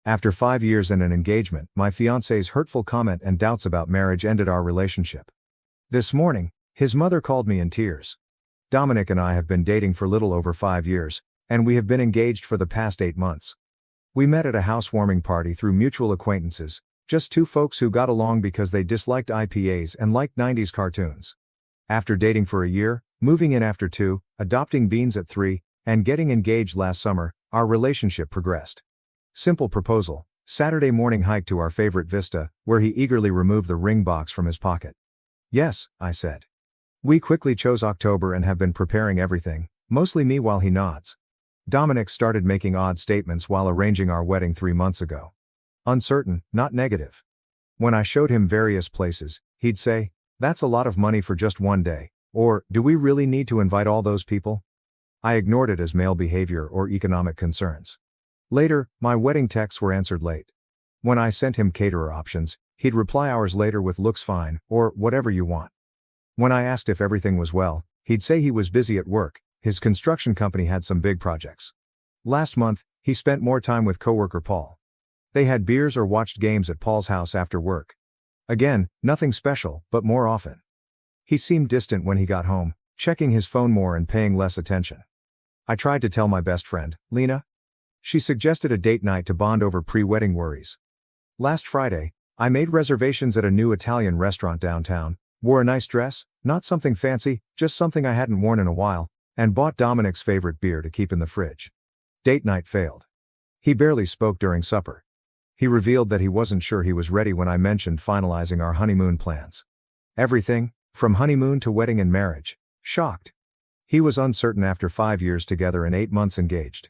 After 5 years and an engagement, my fiancé's hurtful comment and doubts about marriage ended our relationship. This morning, his mother called me in tears. Dominic and I have been dating for little over 5 years, and we have been engaged for the past 8 months. We met at a housewarming party through mutual acquaintances, just two folks who got along because they disliked IPAs and liked 90s cartoons. After dating for a year, moving in after 2, adopting Beans at 3, and getting engaged last summer, our relationship progressed. Simple proposal, Saturday morning hike to our favorite vista, where he eagerly removed the ring box from his pocket. Yes, I said. We quickly chose October and have been preparing everything, mostly me while he nods. Dominic started making odd statements while arranging our wedding 3 months ago. Uncertain, not negative. When I showed him various places, he'd say, "That's a lot of money for just one day," or, "Do we really need to invite all those people?" I ignored it as male behavior or economic concerns. Later, my wedding texts were answered late. When I sent him caterer options, he'd reply hours later with "looks fine," or "whatever you want." When I asked if everything was well, he'd say he was busy at work, his construction company had some big projects. Last month, he spent more time with coworker Paul. They had beers or watched games at Paul's house after work. Again, nothing special, but more often. He seemed distant when he got home, checking his phone more and paying less attention. I tried to tell my best friend, Lena. She suggested a date night to bond over pre-wedding worries. Last Friday, I made reservations at a new Italian restaurant downtown, wore a nice dress, not something fancy, just something I hadn't worn in a while, and bought Dominic's favorite beer to keep in the fridge. Date night failed. He barely spoke during supper. He revealed that he wasn't sure he was ready when I mentioned finalizing our honeymoon plans. Everything, from honeymoon to wedding and marriage. Shocked. He was uncertain after 5 years together and 8 months engaged.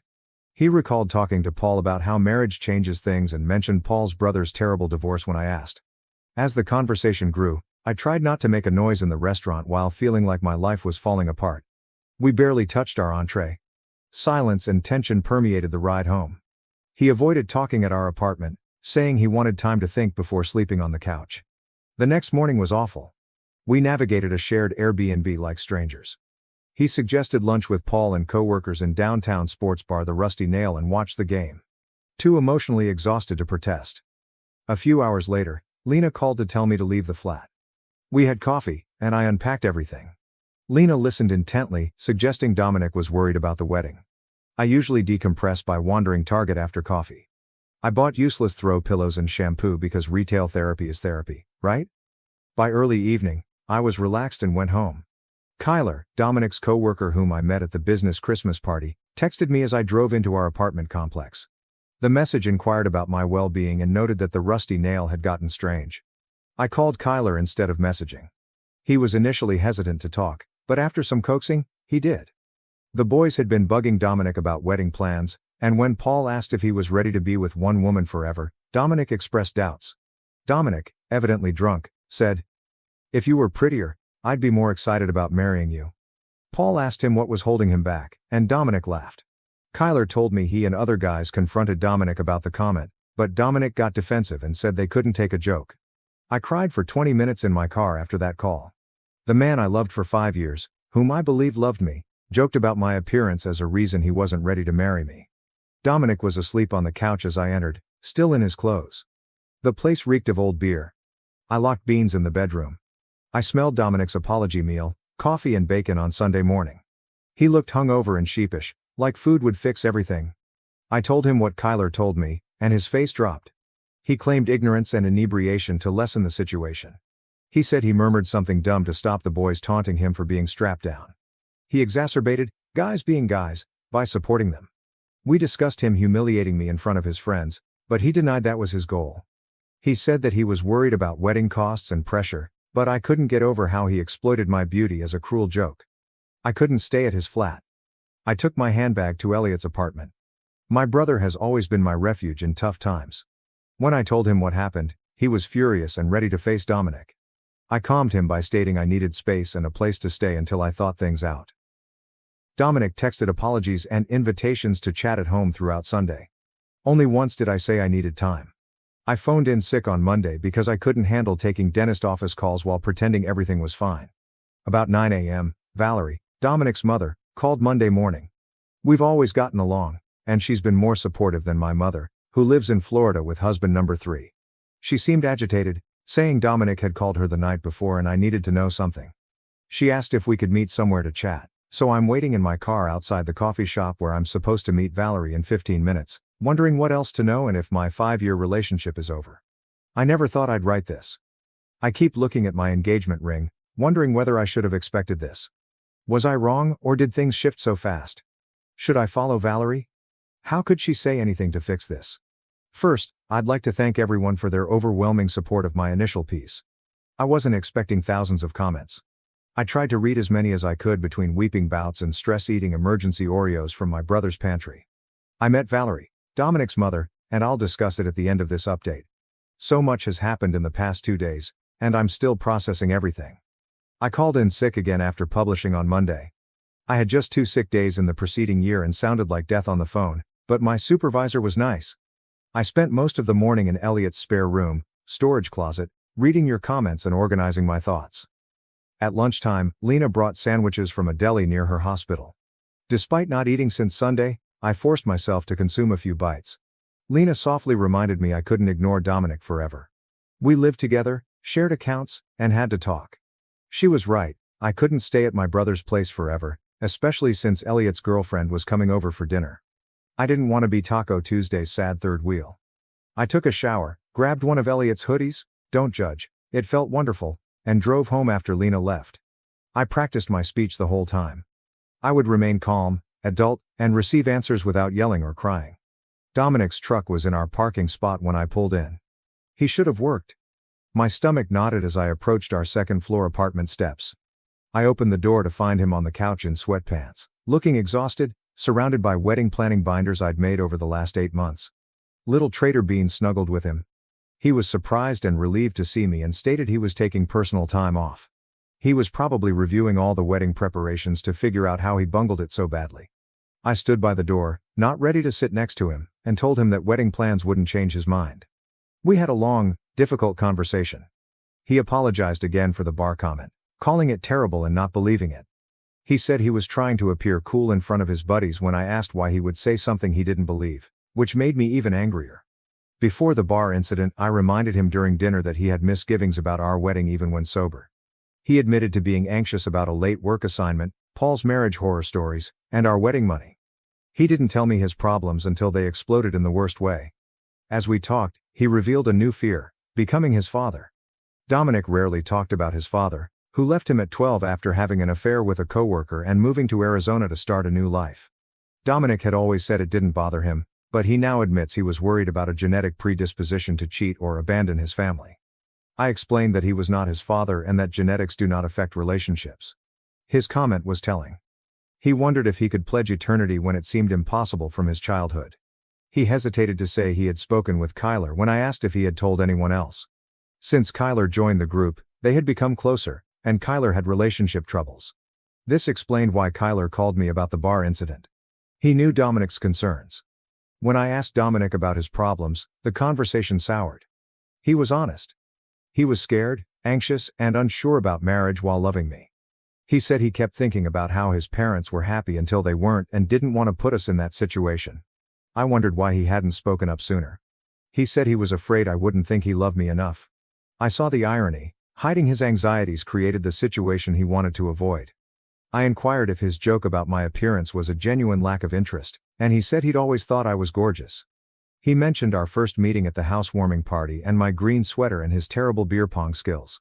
He recalled talking to Paul about how marriage changes things and mentioned Paul's brother's terrible divorce when I asked. As the conversation grew, I tried not to make a noise in the restaurant while feeling like my life was falling apart. We barely touched our entree. Silence and tension permeated the ride home. He avoided talking at our apartment, saying he wanted time to think before sleeping on the couch. The next morning was awful. We navigated a shared Airbnb like strangers. He suggested lunch with Paul and coworkers in downtown sports bar The Rusty Nail and watch the game. Too emotionally exhausted to protest. A few hours later, Lena called to tell me to leave the flat. We had coffee, and I unpacked everything. Lena listened intently, suggesting Dominic was worried about the wedding. I usually decompress by wandering Target after coffee. I bought useless throw pillows and shampoo because retail therapy is therapy, right? By early evening, I was relaxed and went home. Kyler, Dominic's coworker whom I met at the business Christmas party, texted me as I drove into our apartment complex. The message inquired about my well-being and noted that the Rusty Nail had gotten strange. I called Kyler instead of messaging. He was initially hesitant to talk, but after some coaxing, he did. The boys had been bugging Dominic about wedding plans, and when Paul asked if he was ready to be with one woman forever, Dominic expressed doubts. Dominic, evidently drunk, said, "If you were prettier, I'd be more excited about marrying you." Paul asked him what was holding him back, and Dominic laughed. Kyler told me he and other guys confronted Dominic about the comment, but Dominic got defensive and said they couldn't take a joke. I cried for 20 minutes in my car after that call. The man I loved for 5 years, whom I believe loved me, joked about my appearance as a reason he wasn't ready to marry me. Dominic was asleep on the couch as I entered, still in his clothes. The place reeked of old beer. I locked Beans in the bedroom. I smelled Dominic's apology meal, coffee and bacon on Sunday morning. He looked hungover and sheepish, like food would fix everything. I told him what Kyler told me, and his face dropped. He claimed ignorance and inebriation to lessen the situation. He said he murmured something dumb to stop the boys taunting him for being strapped down. He exacerbated, guys being guys, by supporting them. We discussed him humiliating me in front of his friends, but he denied that was his goal. He said that he was worried about wedding costs and pressure, but I couldn't get over how he exploited my beauty as a cruel joke. I couldn't stay at his flat. I took my handbag to Elliot's apartment. My brother has always been my refuge in tough times. When I told him what happened, he was furious and ready to face Dominic. I calmed him by stating I needed space and a place to stay until I thought things out. Dominic texted apologies and invitations to chat at home throughout Sunday. Only once did I say I needed time. I phoned in sick on Monday because I couldn't handle taking dentist office calls while pretending everything was fine. About 9 a.m., Valerie, Dominic's mother, called Monday morning. We've always gotten along, and she's been more supportive than my mother, who lives in Florida with husband number 3. She seemed agitated, saying Dominic had called her the night before and I needed to know something. She asked if we could meet somewhere to chat, so I'm waiting in my car outside the coffee shop where I'm supposed to meet Valerie in 15 minutes, wondering what else to know and if my 5-year relationship is over. I never thought I'd write this. I keep looking at my engagement ring, wondering whether I should have expected this. Was I wrong, or did things shift so fast? Should I follow Valerie? How could she say anything to fix this? First, I'd like to thank everyone for their overwhelming support of my initial piece. I wasn't expecting thousands of comments. I tried to read as many as I could between weeping bouts and stress-eating emergency Oreos from my brother's pantry. I met Valerie, Dominic's mother, and I'll discuss it at the end of this update. So much has happened in the past 2 days, and I'm still processing everything. I called in sick again after publishing on Monday. I had just 2 sick days in the preceding year and sounded like death on the phone, but my supervisor was nice. I spent most of the morning in Elliot's spare room, storage closet, reading your comments and organizing my thoughts. At lunchtime, Lena brought sandwiches from a deli near her hospital. Despite not eating since Sunday, I forced myself to consume a few bites. Lena softly reminded me I couldn't ignore Dominic forever. We lived together, shared accounts, and had to talk. She was right, I couldn't stay at my brother's place forever, especially since Elliot's girlfriend was coming over for dinner. I didn't want to be Taco Tuesday's sad third wheel. I took a shower, grabbed one of Elliot's hoodies, don't judge, it felt wonderful, and drove home after Lena left. I practiced my speech the whole time. I would remain calm, adult, and receive answers without yelling or crying. Dominic's truck was in our parking spot when I pulled in. He should have worked. My stomach knotted as I approached our second-floor apartment steps. I opened the door to find him on the couch in sweatpants, looking exhausted, surrounded by wedding planning binders I'd made over the last 8 months. Little Trader Bean snuggled with him. He was surprised and relieved to see me and stated he was taking personal time off. He was probably reviewing all the wedding preparations to figure out how he bungled it so badly. I stood by the door, not ready to sit next to him, and told him that wedding plans wouldn't change his mind. We had a long, difficult conversation. He apologized again for the bar comment, calling it terrible and not believing it. He said he was trying to appear cool in front of his buddies when I asked why he would say something he didn't believe, which made me even angrier. Before the bar incident, I reminded him during dinner that he had misgivings about our wedding even when sober. He admitted to being anxious about a late work assignment, Paul's marriage horror stories, and our wedding money. He didn't tell me his problems until they exploded in the worst way. As we talked, he revealed a new fear, becoming his father. Dominic rarely talked about his father, who left him at 12 after having an affair with a coworker and moving to Arizona to start a new life. Dominic had always said it didn't bother him, but he now admits he was worried about a genetic predisposition to cheat or abandon his family. I explained that he was not his father and that genetics do not affect relationships. His comment was telling. He wondered if he could pledge eternity when it seemed impossible from his childhood. He hesitated to say he had spoken with Kyler when I asked if he had told anyone else. Since Kyler joined the group, they had become closer, and Kyler had relationship troubles. This explained why Kyler called me about the bar incident. He knew Dominic's concerns. When I asked Dominic about his problems, the conversation soured. He was honest. He was scared, anxious, and unsure about marriage while loving me. He said he kept thinking about how his parents were happy until they weren't and didn't want to put us in that situation. I wondered why he hadn't spoken up sooner. He said he was afraid I wouldn't think he loved me enough. I saw the irony. Hiding his anxieties created the situation he wanted to avoid. I inquired if his joke about my appearance was a genuine lack of interest, and he said he'd always thought I was gorgeous. He mentioned our first meeting at the housewarming party and my green sweater and his terrible beer pong skills.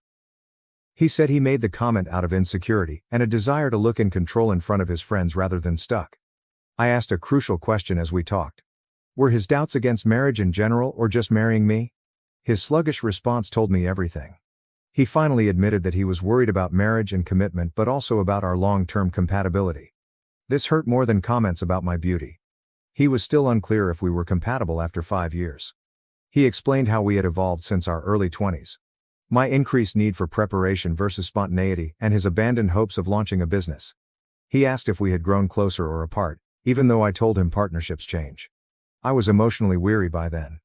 He said he made the comment out of insecurity and a desire to look in control in front of his friends rather than stuck. I asked a crucial question as we talked. Were his doubts against marriage in general or just marrying me? His sluggish response told me everything. He finally admitted that he was worried about marriage and commitment but also about our long-term compatibility. This hurt more than comments about my beauty. He was still unclear if we were compatible after 5 years. He explained how we had evolved since our early 20s. My increased need for preparation versus spontaneity and his abandoned hopes of launching a business. He asked if we had grown closer or apart, even though I told him partnerships change. I was emotionally weary by then.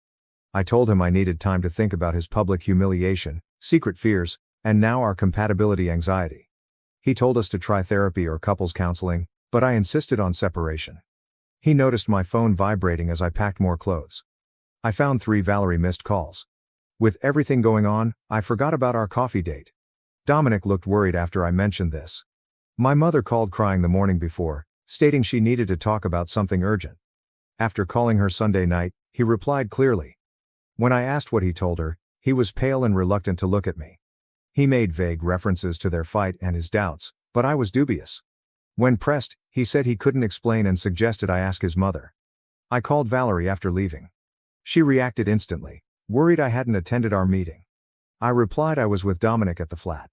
I told him I needed time to think about his public humiliation, secret fears, and now our compatibility anxiety. He told us to try therapy or couples counseling, but I insisted on separation. He noticed my phone vibrating as I packed more clothes. I found 3 Valerie missed calls. With everything going on, I forgot about our coffee date. Dominic looked worried after I mentioned this. My mother called crying the morning before, stating she needed to talk about something urgent. After calling her Sunday night, he replied clearly. When I asked what he told her, he was pale and reluctant to look at me. He made vague references to their fight and his doubts, but I was dubious. When pressed, he said he couldn't explain and suggested I ask his mother. I called Valerie after leaving. She reacted instantly, worried I hadn't attended our meeting. I replied I was with Dominic at the flat.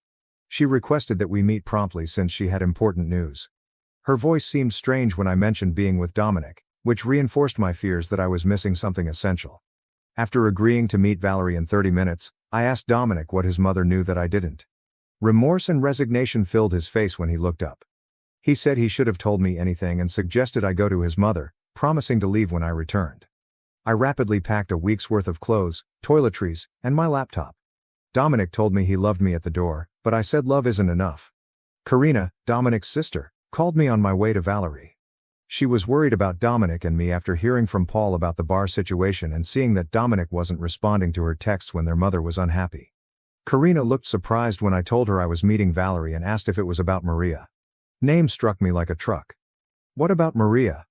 She requested that we meet promptly since she had important news. Her voice seemed strange when I mentioned being with Dominic, which reinforced my fears that I was missing something essential. After agreeing to meet Valerie in 30 minutes, I asked Dominic what his mother knew that I didn't. Remorse and resignation filled his face when he looked up. He said he should have told me anything and suggested I go to his mother, promising to leave when I returned. I rapidly packed a week's worth of clothes, toiletries, and my laptop. Dominic told me he loved me at the door, but I said love isn't enough. Karina, Dominic's sister, called me on my way to Valerie. She was worried about Dominic and me after hearing from Paul about the bar situation and seeing that Dominic wasn't responding to her texts when their mother was unhappy. Karina looked surprised when I told her I was meeting Valerie and asked if it was about Maria. Name struck me like a truck. What about Maria?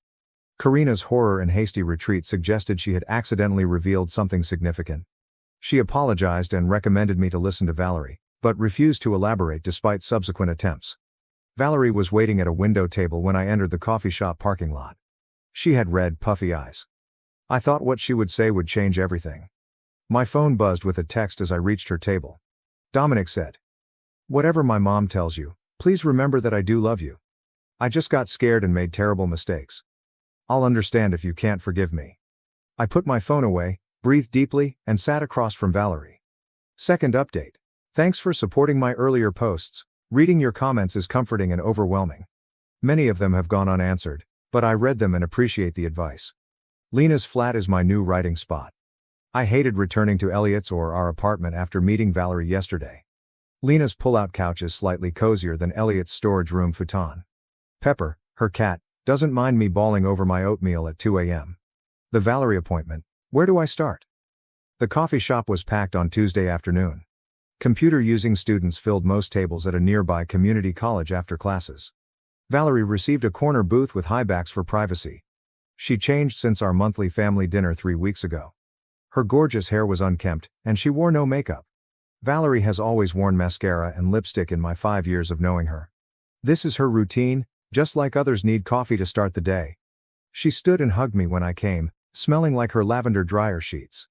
Karina's horror and hasty retreat suggested she had accidentally revealed something significant. She apologized and recommended me to listen to Valerie, but refused to elaborate despite subsequent attempts. Valerie was waiting at a window table when I entered the coffee shop parking lot. She had red, puffy eyes. I thought what she would say would change everything. My phone buzzed with a text as I reached her table. Dominic said, "Whatever my mom tells you, please remember that I do love you. I just got scared and made terrible mistakes. I'll understand if you can't forgive me." I put my phone away, breathed deeply, and sat across from Valerie. Second update. Thanks for supporting my earlier posts. Reading your comments is comforting and overwhelming. Many of them have gone unanswered, but I read them and appreciate the advice. Lena's flat is my new writing spot. I hated returning to Elliot's or our apartment after meeting Valerie yesterday. Lena's pull-out couch is slightly cozier than Elliot's storage room futon. Pepper, her cat, doesn't mind me bawling over my oatmeal at 2 a.m. The Valerie appointment. Where do I start? The coffee shop was packed on Tuesday afternoon. Computer-using students filled most tables at a nearby community college after classes. Valerie received a corner booth with high backs for privacy. She changed since our monthly family dinner 3 weeks ago. Her gorgeous hair was unkempt, and she wore no makeup. Valerie has always worn mascara and lipstick in my 5 years of knowing her. This is her routine, just like others need coffee to start the day. She stood and hugged me when I came, smelling like her lavender dryer sheets.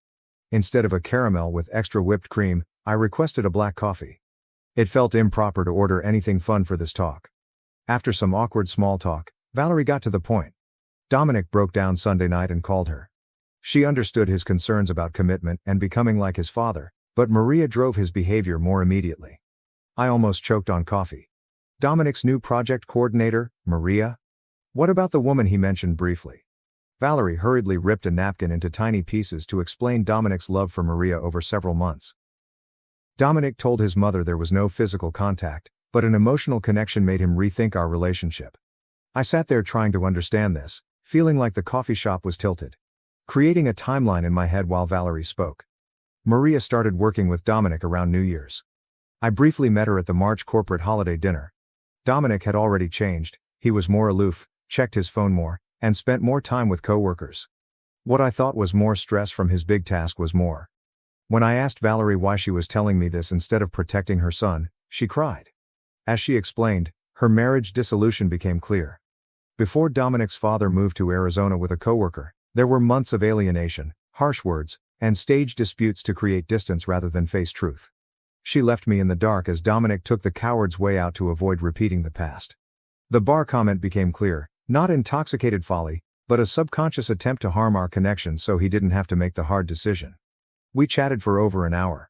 Instead of a caramel with extra whipped cream, I requested a black coffee. It felt improper to order anything fun for this talk. After some awkward small talk, Valerie got to the point. Dominic broke down Sunday night and called her. She understood his concerns about commitment and becoming like his father, but Maria drove his behavior more immediately. I almost choked on coffee. Dominic's new project coordinator, Maria? What about the woman he mentioned briefly? Valerie hurriedly ripped a napkin into tiny pieces to explain Dominic's love for Maria over several months. Dominic told his mother there was no physical contact, but an emotional connection made him rethink our relationship. I sat there trying to understand this, feeling like the coffee shop was tilted. Creating a timeline in my head while Valerie spoke. Maria started working with Dominic around New Year's. I briefly met her at the March corporate holiday dinner. Dominic had already changed, he was more aloof, checked his phone more, and spent more time with coworkers. What I thought was more stress from his big task was more. When I asked Valerie why she was telling me this instead of protecting her son, she cried. As she explained, her marriage dissolution became clear. Before Dominic's father moved to Arizona with a coworker, there were months of alienation, harsh words, and staged disputes to create distance rather than face truth. She left me in the dark as Dominic took the coward's way out to avoid repeating the past. The bar comment became clear, not intoxicated folly, but a subconscious attempt to harm our connection so he didn't have to make the hard decision. We chatted for over an hour.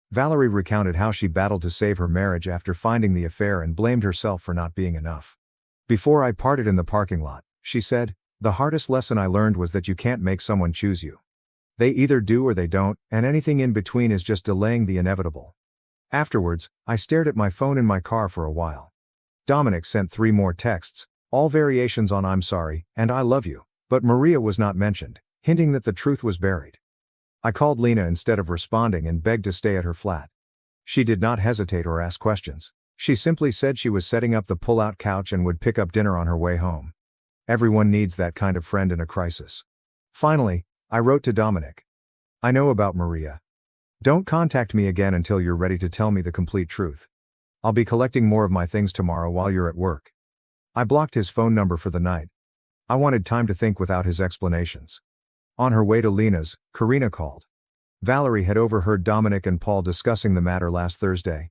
Valerie recounted how she battled to save her marriage after finding the affair and blamed herself for not being enough. Before I parted in the parking lot, she said, "The hardest lesson I learned was that you can't make someone choose you. They either do or they don't, and anything in between is just delaying the inevitable." Afterwards, I stared at my phone in my car for a while. Dominic sent 3 more texts, all variations on "I'm sorry" and "I love you," but Maria was not mentioned, hinting that the truth was buried. I called Lena instead of responding and begged to stay at her flat. She did not hesitate or ask questions. She simply said she was setting up the pull-out couch and would pick up dinner on her way home. Everyone needs that kind of friend in a crisis. Finally, I wrote to Dominic. I know about Maria. Don't contact me again until you're ready to tell me the complete truth. I'll be collecting more of my things tomorrow while you're at work. I blocked his phone number for the night. I wanted time to think without his explanations. On her way to Lena's, Karina called. Valerie had overheard Dominic and Paul discussing the matter last Thursday.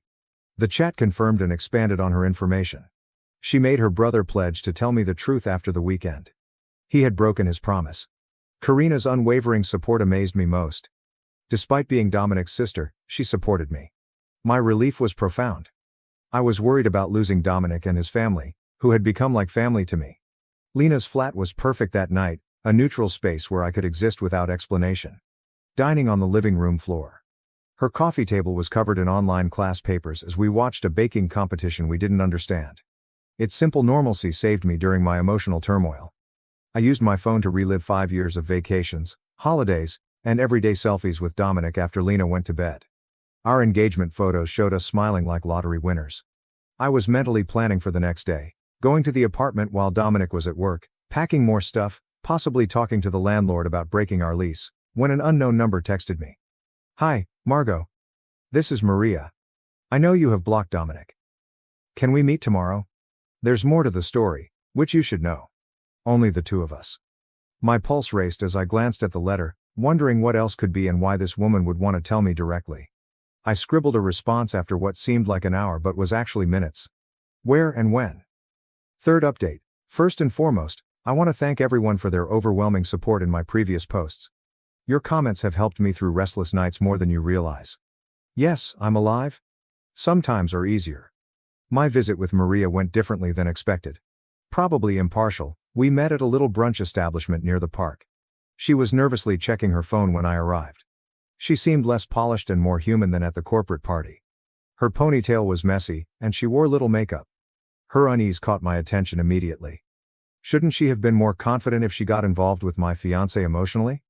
The chat confirmed and expanded on her information. She made her brother pledge to tell me the truth after the weekend. He had broken his promise. Karina's unwavering support amazed me most. Despite being Dominic's sister, she supported me. My relief was profound. I was worried about losing Dominic and his family, who had become like family to me. Lena's flat was perfect that night, a neutral space where I could exist without explanation. Dining on the living room floor. Her coffee table was covered in online class papers as we watched a baking competition we didn't understand. Its simple normalcy saved me during my emotional turmoil. I used my phone to relive 5 years of vacations, holidays, and everyday selfies with Dominic after Lena went to bed. Our engagement photos showed us smiling like lottery winners. I was mentally planning for the next day, going to the apartment while Dominic was at work, packing more stuff, possibly talking to the landlord about breaking our lease, when an unknown number texted me. Hi, Margot. This is Maria. I know you have blocked Dominic. Can we meet tomorrow? There's more to the story, which you should know. Only the two of us. My pulse raced as I glanced at the letter, wondering what else could be and why this woman would want to tell me directly. I scribbled a response after what seemed like an hour but was actually minutes. Where and when? Third update. First and foremost, I want to thank everyone for their overwhelming support in my previous posts. Your comments have helped me through restless nights more than you realize. Yes, I'm alive. Sometimes are easier. My visit with Maria went differently than expected. Probably impartial, we met at a little brunch establishment near the park. She was nervously checking her phone when I arrived. She seemed less polished and more human than at the corporate party. Her ponytail was messy, and she wore little makeup. Her unease caught my attention immediately. Shouldn't she have been more confident if she got involved with my fiancé emotionally?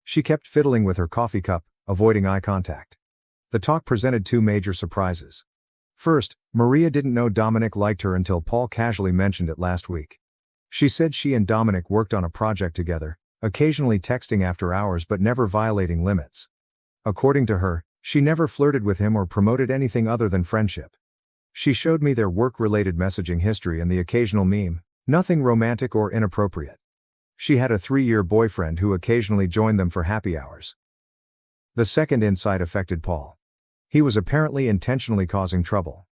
She kept fiddling with her coffee cup, avoiding eye contact. The talk presented two major surprises. First, Maria didn't know Dominic liked her until Paul casually mentioned it last week. She said she and Dominic worked on a project together, occasionally texting after hours but never violating limits. According to her, she never flirted with him or promoted anything other than friendship. She showed me their work-related messaging history and the occasional meme, nothing romantic or inappropriate. She had a 3-year boyfriend who occasionally joined them for happy hours. The second insight affected Paul. He was apparently intentionally causing trouble.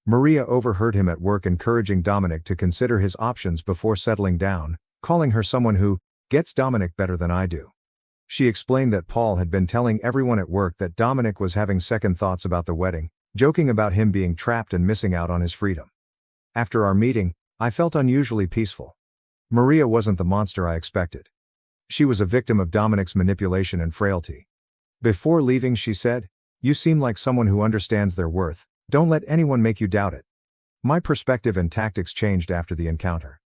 Maria overheard him at work encouraging Dominic to consider his options before settling down, calling her someone who gets Dominic better than I do. She explained that Paul had been telling everyone at work that Dominic was having second thoughts about the wedding, joking about him being trapped and missing out on his freedom. After our meeting, I felt unusually peaceful. Maria wasn't the monster I expected. She was a victim of Dominic's manipulation and frailty. Before leaving, she said, "You seem like someone who understands their worth. Don't let anyone make you doubt it." My perspective and tactics changed after the encounter.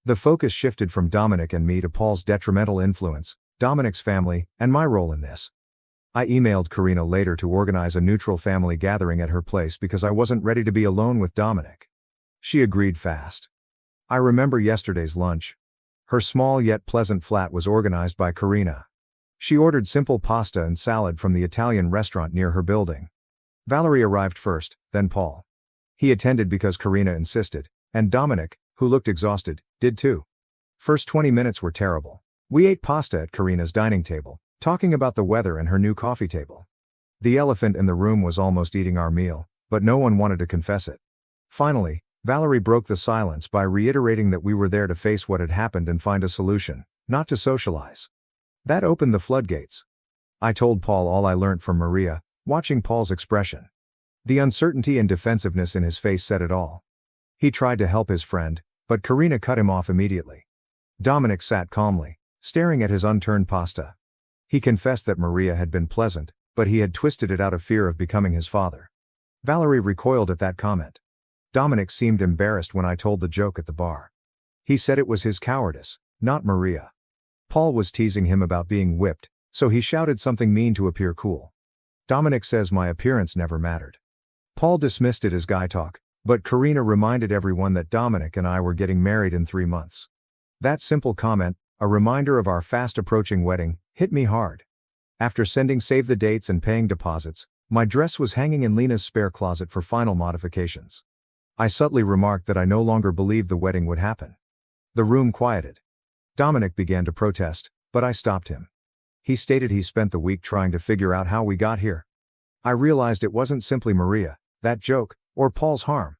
The focus shifted from Dominic and me to Paul's detrimental influence, Dominic's family, and my role in this. I emailed Karina later to organize a neutral family gathering at her place because I wasn't ready to be alone with Dominic. She agreed fast. I remember yesterday's lunch. Her small yet pleasant flat was organized by Karina. She ordered simple pasta and salad from the Italian restaurant near her building. Valerie arrived first, then Paul. He attended because Karina insisted, and Dominic, who looked exhausted, did too. First 20 minutes were terrible. We ate pasta at Karina's dining table, talking about the weather and her new coffee table. The elephant in the room was almost eating our meal, but no one wanted to confess it. Finally, Valerie broke the silence by reiterating that we were there to face what had happened and find a solution, not to socialize. That opened the floodgates. I told Paul all I learnt from Maria, watching Paul's expression. The uncertainty and defensiveness in his face said it all. He tried to help his friend, but Karina cut him off immediately. Dominic sat calmly, staring at his unturned pasta. He confessed that Maria had been pleasant, but he had twisted it out of fear of becoming his father. Valerie recoiled at that comment. Dominic seemed embarrassed when I told the joke at the bar. He said it was his cowardice, not Maria. Paul was teasing him about being whipped, So he shouted something mean to appear cool. Dominic says my appearance never mattered. Paul dismissed it as guy talk, but Karina reminded everyone that Dominic and I were getting married in 3 months. That simple comment, a reminder of our fast approaching wedding, hit me hard. After sending save the dates and paying deposits, my dress was hanging in Lena's spare closet for final modifications. I subtly remarked that I no longer believed the wedding would happen. The room quieted. Dominic began to protest, but I stopped him. He stated he spent the week trying to figure out how we got here. I realized it wasn't simply Maria, that joke, or Paul's harm.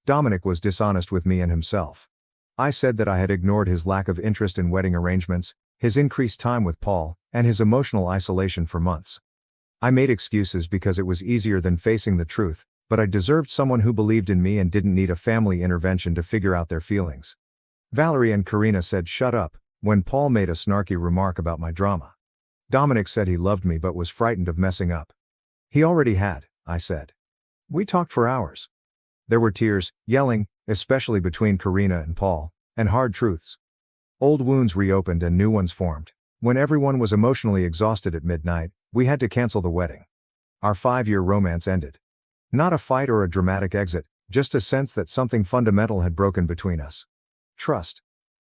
Dominic was dishonest with me and himself. I said that I had ignored his lack of interest in wedding arrangements, his increased time with Paul, and his emotional isolation for months. I made excuses because it was easier than facing the truth, but I deserved someone who believed in me and didn't need a family intervention to figure out their feelings. Valerie and Karina said shut up, when Paul made a snarky remark about my drama. Dominic said he loved me but was frightened of messing up. He already had, I said. We talked for hours. There were tears, yelling, especially between Karina and Paul, and hard truths. Old wounds reopened and new ones formed. When everyone was emotionally exhausted at midnight, we had to cancel the wedding. Our 5-year romance ended. Not a fight or a dramatic exit, just a sense that something fundamental had broken between us. Trust.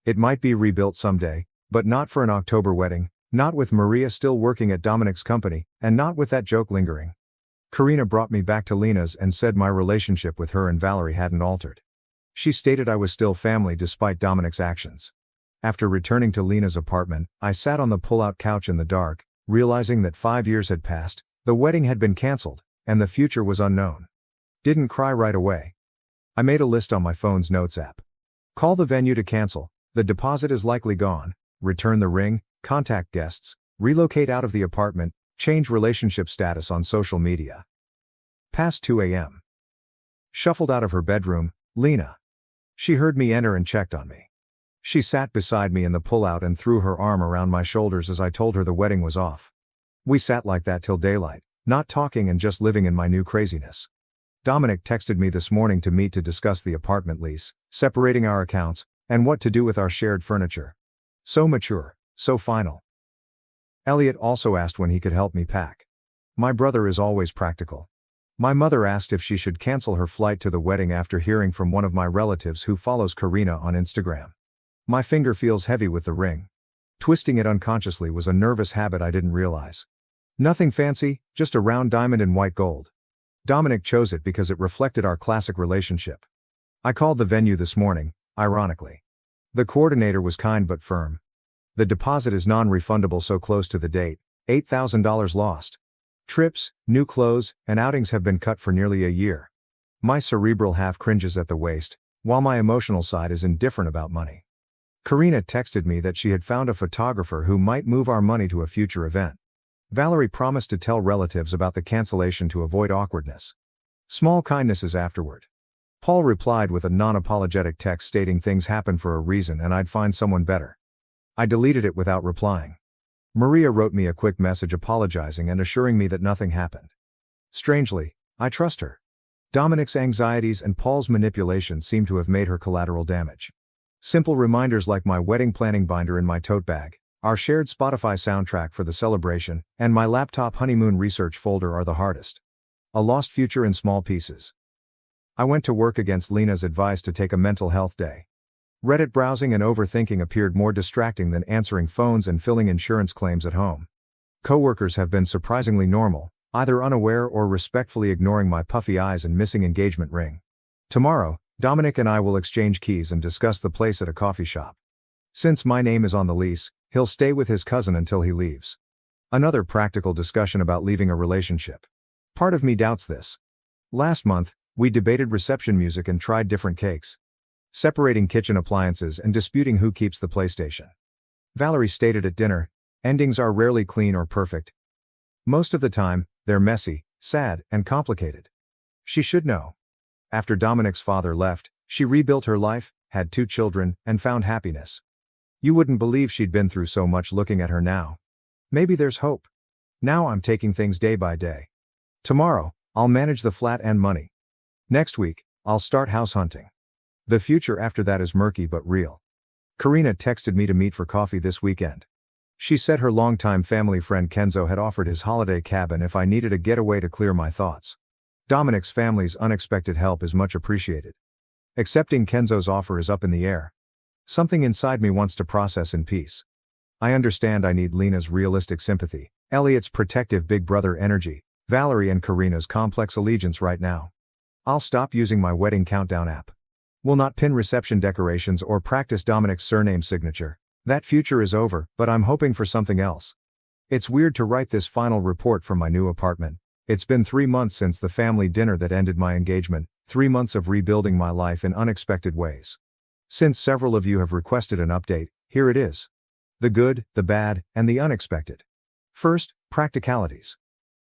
It might be rebuilt someday, but not for an October wedding, not with Maria still working at Dominic's company, and not with that joke lingering. Karina brought me back to Lena's and said my relationship with her and Valerie hadn't altered. She stated I was still family despite Dominic's actions. After returning to Lena's apartment, I sat on the pull-out couch in the dark, realizing that 5 years had passed, the wedding had been cancelled, and the future was unknown. Didn't cry right away. I made a list on my phone's notes app. Call the venue to cancel, the deposit is likely gone, return the ring, contact guests, relocate out of the apartment, change relationship status on social media. Past 2 a.m. Shuffled out of her bedroom, Lena. She heard me enter and checked on me. She sat beside me in the pull-out and threw her arm around my shoulders as I told her the wedding was off. We sat like that till daylight, not talking and just living in my new craziness. Dominic texted me this morning to meet to discuss the apartment lease, separating our accounts, and what to do with our shared furniture. So mature, so final. Elliot also asked when he could help me pack. My brother is always practical. My mother asked if she should cancel her flight to the wedding after hearing from one of my relatives who follows Karina on Instagram. My finger feels heavy with the ring. Twisting it unconsciously was a nervous habit I didn't realize. Nothing fancy, just a round diamond in white gold. Dominic chose it because it reflected our classic relationship. I called the venue this morning, ironically. The coordinator was kind but firm. The deposit is non-refundable so close to the date, $8,000 lost. Trips, new clothes, and outings have been cut for nearly a year. My cerebral half cringes at the waist, while my emotional side is indifferent about money. Karina texted me that she had found a photographer who might move our money to a future event. Valerie promised to tell relatives about the cancellation to avoid awkwardness. Small kindnesses afterward. Paul replied with a non-apologetic text stating things happen for a reason and I'd find someone better. I deleted it without replying. Maria wrote me a quick message apologizing and assuring me that nothing happened. Strangely, I trust her. Dominic's anxieties and Paul's manipulation seem to have made her collateral damage. Simple reminders like my wedding planning binder in my tote bag, our shared Spotify soundtrack for the celebration, and my laptop honeymoon research folder are the hardest. A lost future in small pieces. I went to work against Lena's advice to take a mental health day. Reddit browsing and overthinking appeared more distracting than answering phones and filling insurance claims at home. Coworkers have been surprisingly normal, either unaware or respectfully ignoring my puffy eyes and missing engagement ring. Tomorrow, Dominic and I will exchange keys and discuss the place at a coffee shop. Since my name is on the lease, he'll stay with his cousin until he leaves. Another practical discussion about leaving a relationship. Part of me doubts this. Last month, we debated reception music and tried different cakes. Separating kitchen appliances and disputing who keeps the PlayStation. Valerie stated at dinner, endings are rarely clean or perfect. Most of the time, they're messy, sad, and complicated. She should know. After Dominic's father left, she rebuilt her life, had 2 children, and found happiness. You wouldn't believe she'd been through so much looking at her now. Maybe there's hope. Now I'm taking things day by day. Tomorrow, I'll manage the flat and money. Next week, I'll start house hunting. The future after that is murky but real. Karina texted me to meet for coffee this weekend. She said her longtime family friend Kenzo had offered his holiday cabin if I needed a getaway to clear my thoughts. Dominic's family's unexpected help is much appreciated. Accepting Kenzo's offer is up in the air. Something inside me wants to process in peace. I understand I need Lena's realistic sympathy, Elliot's protective big brother energy, Valerie and Karina's complex allegiance right now. I'll stop using my wedding countdown app. Will not pin reception decorations or practice Dominic's surname signature. That future is over, but I'm hoping for something else. It's weird to write this final report from my new apartment. It's been 3 months since the family dinner that ended my engagement, 3 months of rebuilding my life in unexpected ways. Since several of you have requested an update, here it is. The good, the bad, and the unexpected. First, practicalities.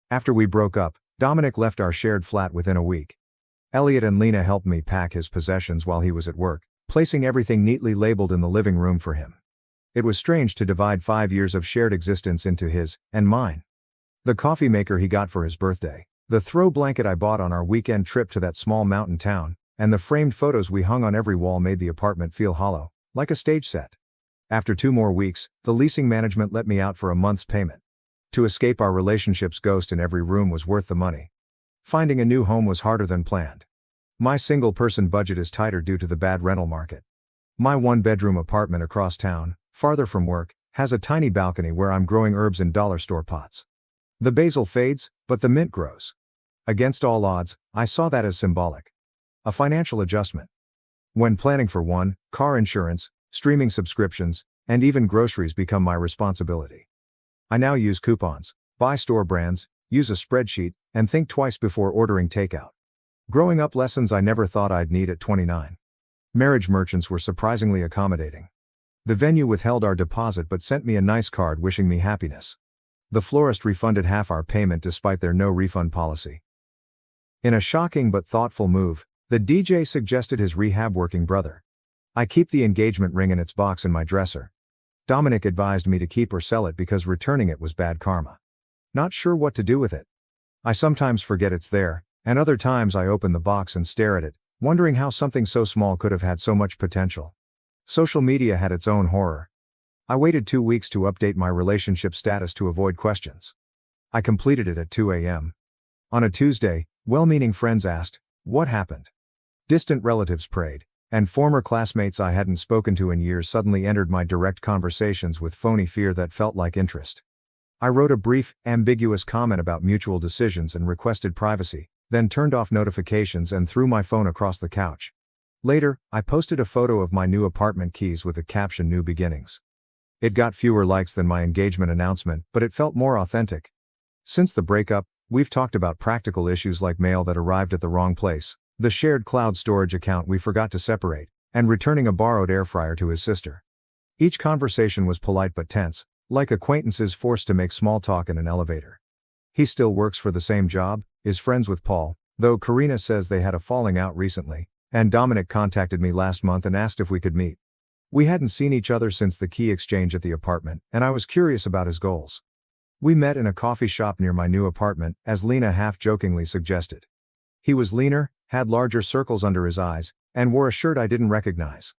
After we broke up, Dominic left our shared flat within a week. Elliot and Lena helped me pack his possessions while he was at work, placing everything neatly labeled in the living room for him. It was strange to divide 5 years of shared existence into his and mine. The coffee maker he got for his birthday, the throw blanket I bought on our weekend trip to that small mountain town, and the framed photos we hung on every wall made the apartment feel hollow, like a stage set. After 2 more weeks, the leasing management let me out for a month's payment. To escape our relationship's ghost in every room was worth the money. Finding a new home was harder than planned. My single-person budget is tighter due to the bad rental market. My 1-bedroom apartment across town, farther from work, has a tiny balcony where I'm growing herbs in dollar store pots. The basil fades, but the mint grows. Against all odds, I saw that as symbolic. A financial adjustment. When planning for one, car insurance, streaming subscriptions, and even groceries become my responsibility. I now use coupons, buy store brands, use a spreadsheet, and think twice before ordering takeout. Growing up lessons I never thought I'd need at 29. Marriage merchants were surprisingly accommodating. The venue withheld our deposit but sent me a nice card wishing me happiness. The florist refunded half our payment despite their no-refund policy. In a shocking but thoughtful move, the DJ suggested his rehab working brother. I keep the engagement ring in its box in my dresser. Dominic advised me to keep or sell it because returning it was bad karma. Not sure what to do with it. I sometimes forget it's there, and other times I open the box and stare at it, wondering how something so small could have had so much potential. Social media had its own horror. I waited 2 weeks to update my relationship status to avoid questions. I completed it at 2 a.m. On a Tuesday, well-meaning friends asked, "What happened?" Distant relatives prayed, and former classmates I hadn't spoken to in years suddenly entered my direct conversations with phony fear that felt like interest. I wrote a brief, ambiguous comment about mutual decisions and requested privacy, then turned off notifications and threw my phone across the couch. Later, I posted a photo of my new apartment keys with the caption "New Beginnings." It got fewer likes than my engagement announcement, but it felt more authentic. Since the breakup, we've talked about practical issues like mail that arrived at the wrong place, the shared cloud storage account we forgot to separate, and returning a borrowed air fryer to his sister. Each conversation was polite but tense, like acquaintances forced to make small talk in an elevator. He still works for the same job, is friends with Paul, though Karina says they had a falling out recently, and Dominic contacted me last month and asked if we could meet. We hadn't seen each other since the key exchange at the apartment, and I was curious about his goals. We met in a coffee shop near my new apartment, as Lena half-jokingly suggested. He was leaner, had larger circles under his eyes, and wore a shirt I didn't recognize.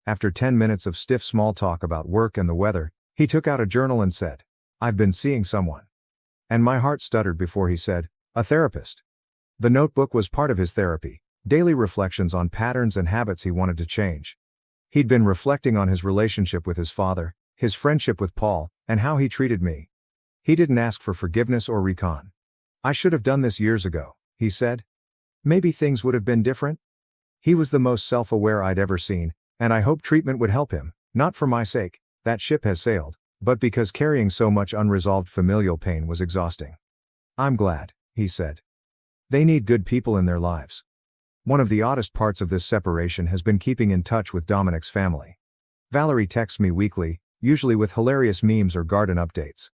After 10 minutes of stiff small talk about work and the weather, he took out a journal and said, "I've been seeing someone." And my heart stuttered before he said, "A therapist." The notebook was part of his therapy, daily reflections on patterns and habits he wanted to change. He'd been reflecting on his relationship with his father, his friendship with Paul, and how he treated me. He didn't ask for forgiveness or recon. "I should have done this years ago," he said. "Maybe things would have been different." He was the most self-aware I'd ever seen, and I hoped treatment would help him, not for my sake, that ship has sailed, but because carrying so much unresolved familial pain was exhausting. "I'm glad," he said. "They need good people in their lives." One of the oddest parts of this separation has been keeping in touch with Dominic's family. Valerie texts me weekly, usually with hilarious memes or garden updates.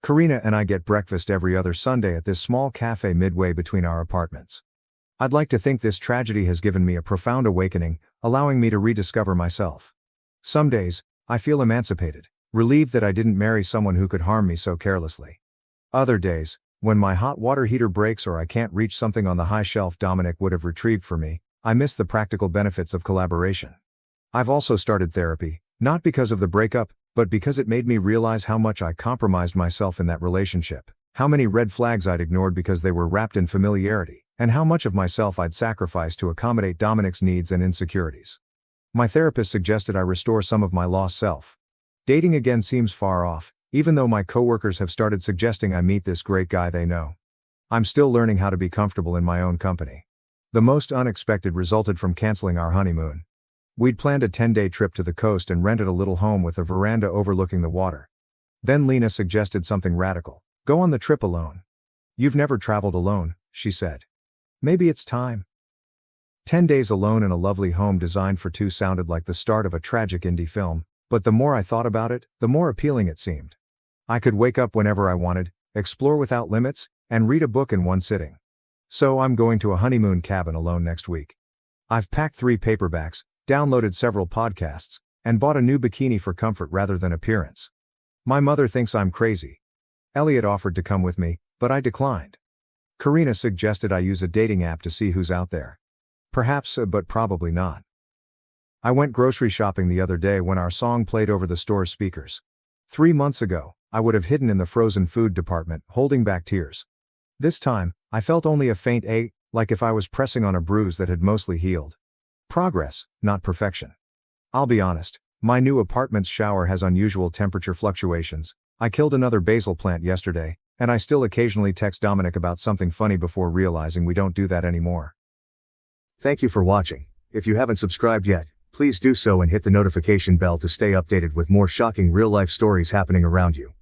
Karina and I get breakfast every other Sunday at this small cafe midway between our apartments. I'd like to think this tragedy has given me a profound awakening, allowing me to rediscover myself. Some days, I feel emancipated, relieved that I didn't marry someone who could harm me so carelessly. Other days, when my hot water heater breaks or I can't reach something on the high shelf Dominic would have retrieved for me, I miss the practical benefits of collaboration. I've also started therapy, not because of the breakup, but because it made me realize how much I compromised myself in that relationship, how many red flags I'd ignored because they were wrapped in familiarity, and how much of myself I'd sacrificed to accommodate Dominic's needs and insecurities. My therapist suggested I restore some of my lost self. Dating again seems far off, even though my coworkers have started suggesting I meet this great guy they know. I'm still learning how to be comfortable in my own company. The most unexpected resulted from canceling our honeymoon. We'd planned a 10-day trip to the coast and rented a little home with a veranda overlooking the water. Then Lena suggested something radical. Go on the trip alone. You've never traveled alone, she said. Maybe it's time. 10 days alone in a lovely home designed for two sounded like the start of a tragic indie film, but the more I thought about it, the more appealing it seemed. I could wake up whenever I wanted, explore without limits, and read a book in one sitting. So I'm going to a honeymoon cabin alone next week. I've packed 3 paperbacks, downloaded several podcasts, and bought a new bikini for comfort rather than appearance. My mother thinks I'm crazy. Elliot offered to come with me, but I declined. Karina suggested I use a dating app to see who's out there. Perhaps, but probably not. I went grocery shopping the other day when our song played over the store's speakers. 3 months ago, I would have hidden in the frozen food department, holding back tears. This time, I felt only a faint ache, like if I was pressing on a bruise that had mostly healed. Progress, not perfection. I'll be honest, my new apartment's shower has unusual temperature fluctuations. I killed another basil plant yesterday, and I still occasionally text Dominic about something funny before realizing we don't do that anymore. Thank you for watching. If you haven't subscribed yet, please do so and hit the notification bell to stay updated with more shocking real-life stories happening around you.